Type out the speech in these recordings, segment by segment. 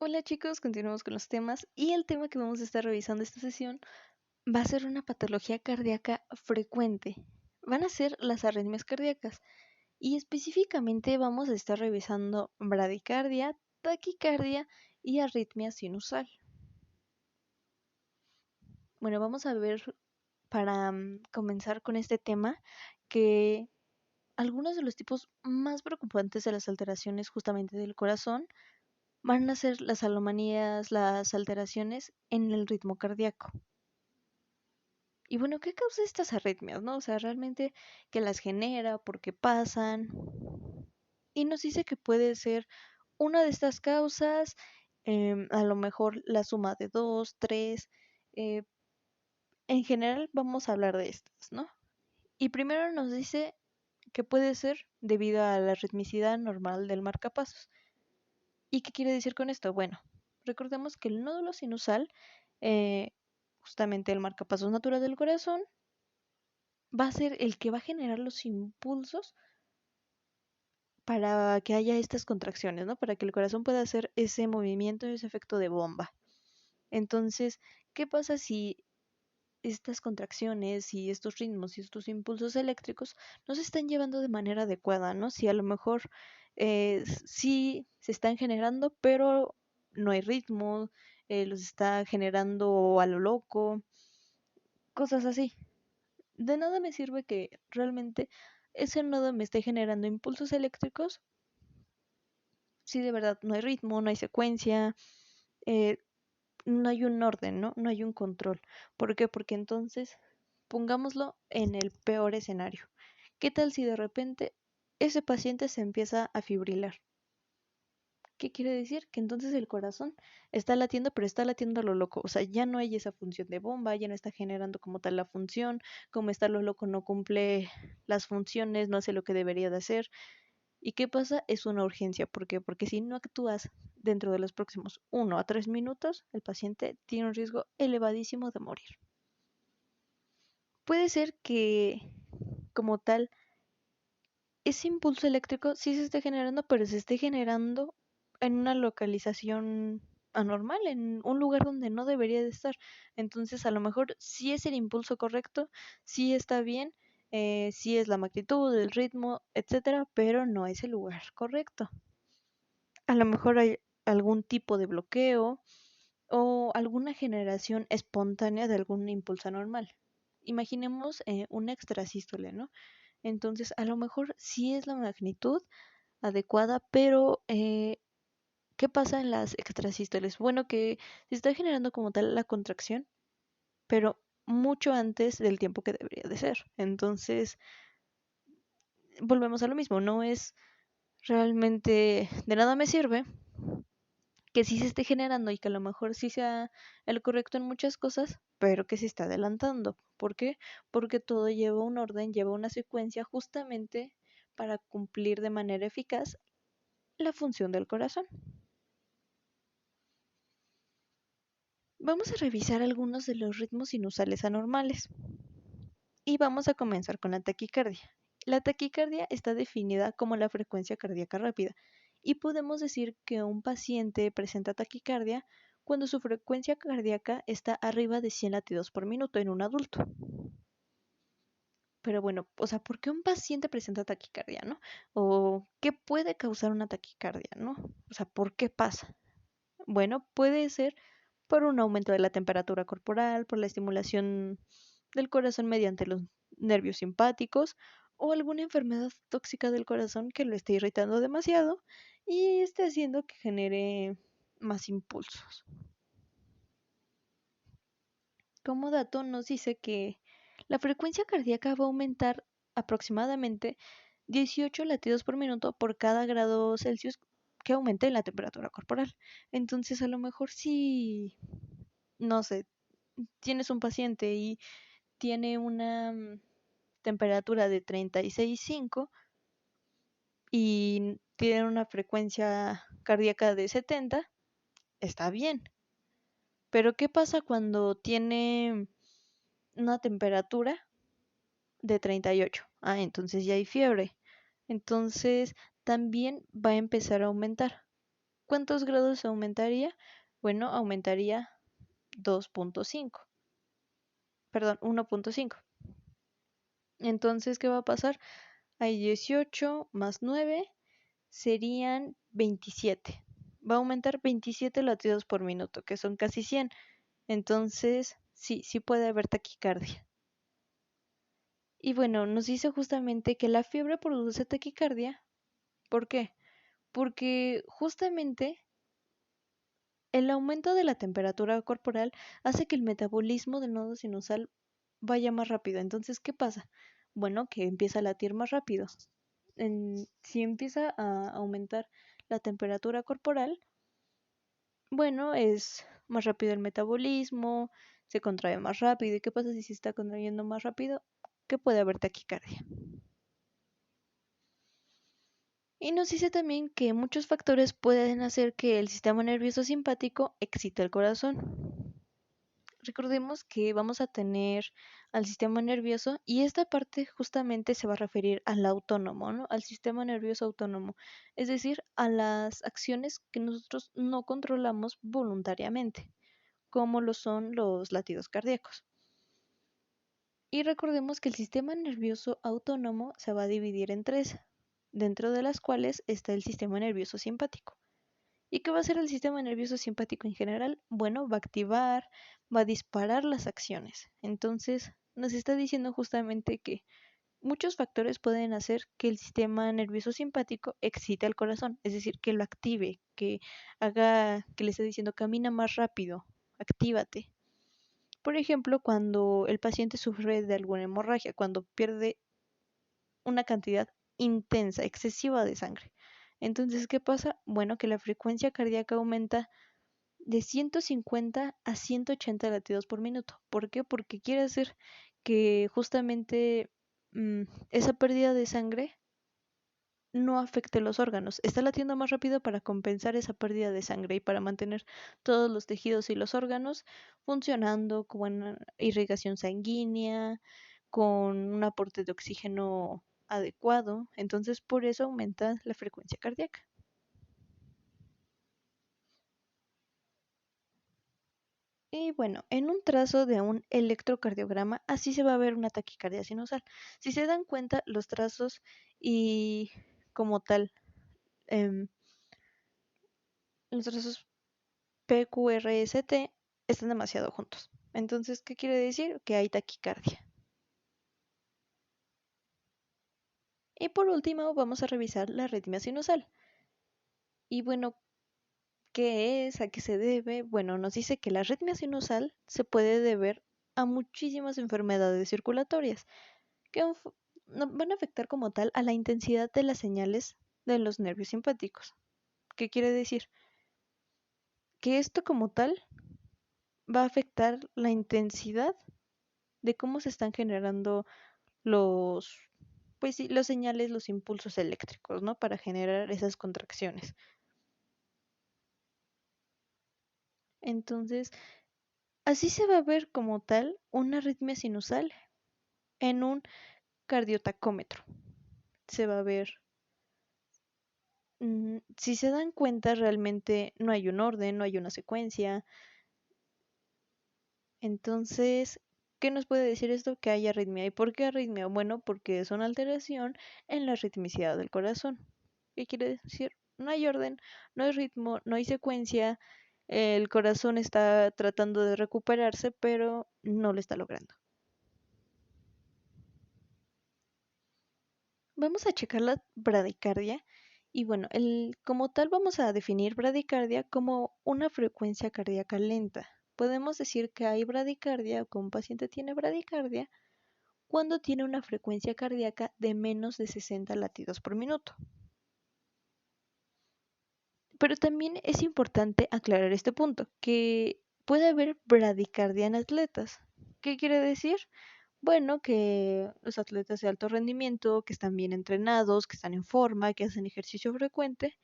Hola chicos, continuamos con los temas y el tema que vamos a estar revisando esta sesión va a ser una patología cardíaca frecuente. Van a ser las arritmias cardíacas y específicamente vamos a estar revisando bradicardia, taquicardia y arritmia sinusal. Bueno, vamos a ver para comenzar con este tema que algunos de los tipos más preocupantes de las alteraciones justamente del corazón van a ser las alomanías, las alteraciones en el ritmo cardíaco. Y bueno, ¿qué causa estas arritmias, no? O sea, realmente, ¿qué las genera? ¿Por qué pasan? Y nos dice que puede ser una de estas causas, a lo mejor la suma de dos, tres. eh, en general vamos a hablar de estas, ¿no? Y primero nos dice que puede ser debido a la ritmicidad normal del marcapasos. ¿Y qué quiere decir con esto? Bueno, recordemos que el nódulo sinusal, eh, justamente el marcapasos natural del corazón, va a ser el que va a generar los impulsos para que haya estas contracciones, ¿no? Para que el corazón pueda hacer ese movimiento y ese efecto de bomba. Entonces, ¿qué pasa si estas contracciones y estos ritmos y estos impulsos eléctricos no se están llevando de manera adecuada, ¿no? Si a lo mejor sí se están generando, pero no hay ritmo, los está generando a lo loco, cosas así. De nada me sirve que realmente ese nodo me esté generando impulsos eléctricos si de verdad no hay ritmo, no hay secuencia, eh, no hay un orden, ¿no? No hay un control. ¿Por qué? Porque entonces, pongámoslo en el peor escenario. ¿Qué tal si de repente ese paciente se empieza a fibrilar? ¿Qué quiere decir? Que entonces el corazón está latiendo, pero está latiendo a lo loco. O sea, ya no hay esa función de bomba, ya no está generando como tal la función, como está lo loco, no cumple las funciones, no hace lo que debería de hacer. ¿Y qué pasa? Es una urgencia. ¿Por qué? Porque si no actúas dentro de los próximos 1 a 3 minutos, el paciente tiene un riesgo elevadísimo de morir. Puede ser que, como tal, ese impulso eléctrico sí se esté generando, pero se esté generando en una localización anormal, en un lugar donde no debería de estar. Entonces, a lo mejor sí es el impulso correcto, sí está bien, sí es la magnitud, el ritmo, etcétera, pero no es el lugar correcto. A lo mejor hay algún tipo de bloqueo o alguna generación espontánea de algún impulso anormal. Imaginemos una extrasístole, ¿no? Entonces, a lo mejor sí es la magnitud adecuada, pero ¿qué pasa en las extrasístoles? Bueno, que se está generando como tal la contracción, pero mucho antes del tiempo que debería de ser. Entonces, volvemos a lo mismo, no es realmente de nada me sirve que sí se esté generando y que a lo mejor sí sea el correcto en muchas cosas, pero que se está adelantando. ¿Por qué? Porque todo lleva un orden, lleva una secuencia justamente para cumplir de manera eficaz la función del corazón. Vamos a revisar algunos de los ritmos sinusales anormales y vamos a comenzar con la taquicardia. La taquicardia está definida como la frecuencia cardíaca rápida y podemos decir que un paciente presenta taquicardia cuando su frecuencia cardíaca está arriba de 100 latidos por minuto en un adulto. Pero bueno, o sea, ¿por qué un paciente presenta taquicardia, no? ¿O qué puede causar una taquicardia, no? O sea, ¿por qué pasa? Bueno, puede ser por un aumento de la temperatura corporal, por la estimulación del corazón mediante los nervios simpáticos o alguna enfermedad tóxica del corazón que lo esté irritando demasiado y esté haciendo que genere más impulsos. Como dato nos dice que la frecuencia cardíaca va a aumentar aproximadamente 18 latidos por minuto por cada grado Celsius que aumente la temperatura corporal. Entonces, a lo mejor si, no sé, tienes un paciente y tiene una temperatura de 36,5 y tiene una frecuencia cardíaca de 70, está bien. Pero ¿qué pasa cuando tiene una temperatura de 38? Ah, entonces ya hay fiebre. Entonces también va a empezar a aumentar. ¿Cuántos grados aumentaría? Bueno, aumentaría 2.5, perdón, 1.5. Entonces, ¿qué va a pasar? Hay 18 más 9 serían 27. Va a aumentar 27 latidos por minuto, que son casi 100. Entonces, sí, sí puede haber taquicardia. Y bueno, nos dice justamente que la fiebre produce taquicardia. ¿Por qué? Porque justamente el aumento de la temperatura corporal hace que el metabolismo del nodo sinusal vaya más rápido. Entonces, ¿qué pasa? Bueno, que empieza a latir más rápido. Si empieza a aumentar la temperatura corporal, bueno, es más rápido el metabolismo, se contrae más rápido. ¿Y qué pasa si se está contrayendo más rápido? Que puede haber taquicardia. Y nos dice también que muchos factores pueden hacer que el sistema nervioso simpático excite el corazón. Recordemos que vamos a tener al sistema nervioso y esta parte justamente se va a referir al autónomo, ¿no? Al sistema nervioso autónomo, es decir, a las acciones que nosotros no controlamos voluntariamente, como lo son los latidos cardíacos. Y recordemos que el sistema nervioso autónomo se va a dividir en tres, dentro de las cuales está el sistema nervioso simpático. ¿Y qué va a hacer el sistema nervioso simpático en general? Bueno, va a activar, va a disparar las acciones. Entonces, nos está diciendo justamente que muchos factores pueden hacer que el sistema nervioso simpático excite al corazón, es decir, que lo active, que haga, que le esté diciendo camina más rápido, actívate. Por ejemplo, cuando el paciente sufre de alguna hemorragia, cuando pierde una cantidad intensa, excesiva de sangre. Entonces, ¿qué pasa? Bueno, que la frecuencia cardíaca aumenta de 150 a 180 latidos por minuto. ¿Por qué? Porque quiere decir que justamente esa pérdida de sangre no afecte los órganos. Está latiendo más rápido para compensar esa pérdida de sangre y para mantener todos los tejidos y los órganos funcionando con buena irrigación sanguínea, con un aporte de oxígeno adecuado. Entonces, por eso aumenta la frecuencia cardíaca. Y bueno, en un trazo de un electrocardiograma, así se va a ver una taquicardia sinusal. Si se dan cuenta, los trazos y como tal, em, los trazos PQRST están demasiado juntos. Entonces, ¿qué quiere decir? Que hay taquicardia. Y por último, vamos a revisar la arritmia sinusal. Y bueno, ¿qué es? ¿A qué se debe? Bueno, nos dice que la arritmia sinusal se puede deber a muchísimas enfermedades circulatorias que van a afectar como tal a la intensidad de las señales de los nervios simpáticos. ¿Qué quiere decir? Que esto como tal va a afectar la intensidad de cómo se están generando los, pues sí, los señales, los impulsos eléctricos, ¿no? Para generar esas contracciones. Entonces, así se va a ver como tal una arritmia sinusal en un cardiotacómetro. Se va a ver, si se dan cuenta, realmente no hay un orden, no hay una secuencia. Entonces, ¿qué nos puede decir esto? Que hay arritmia. ¿Y por qué arritmia? Bueno, porque es una alteración en la ritmicidad del corazón. ¿Qué quiere decir? No hay orden, no hay ritmo, no hay secuencia. El corazón está tratando de recuperarse, pero no lo está logrando. Vamos a checar la bradicardia. Y bueno, como tal vamos a definir bradicardia como una frecuencia cardíaca lenta. Podemos decir que hay bradicardia o que un paciente tiene bradicardia cuando tiene una frecuencia cardíaca de menos de 60 latidos por minuto. Pero también es importante aclarar este punto, que puede haber bradicardia en atletas. ¿Qué quiere decir? Bueno, que los atletas de alto rendimiento, que están bien entrenados, que están en forma, que hacen ejercicio frecuente,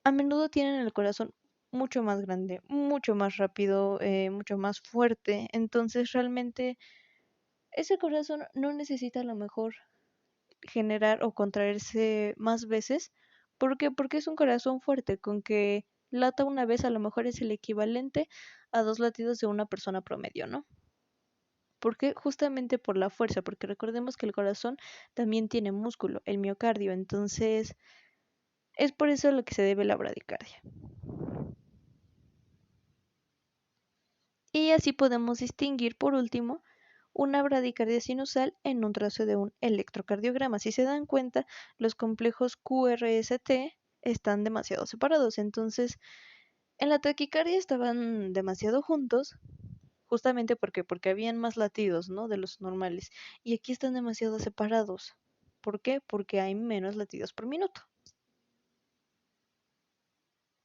a menudo tienen el corazón mucho más grande, mucho más rápido, mucho más fuerte. Entonces realmente ese corazón no necesita a lo mejor generar o contraerse más veces ¿Por qué? Porque es un corazón fuerte, con que lata una vez a lo mejor es el equivalente a 2 latidos de una persona promedio, ¿no? ¿Por qué? Justamente por la fuerza, porque recordemos que el corazón también tiene músculo, el miocardio, entonces es por eso lo que se debe la bradicardia. Y así podemos distinguir, por último, una bradicardia sinusal en un trazo de un electrocardiograma. Si se dan cuenta, los complejos QRST están demasiado separados. Entonces, en la taquicardia estaban demasiado juntos, justamente porque habían más latidos, ¿no? De los normales. Y aquí están demasiado separados. ¿Por qué? Porque hay menos latidos por minuto.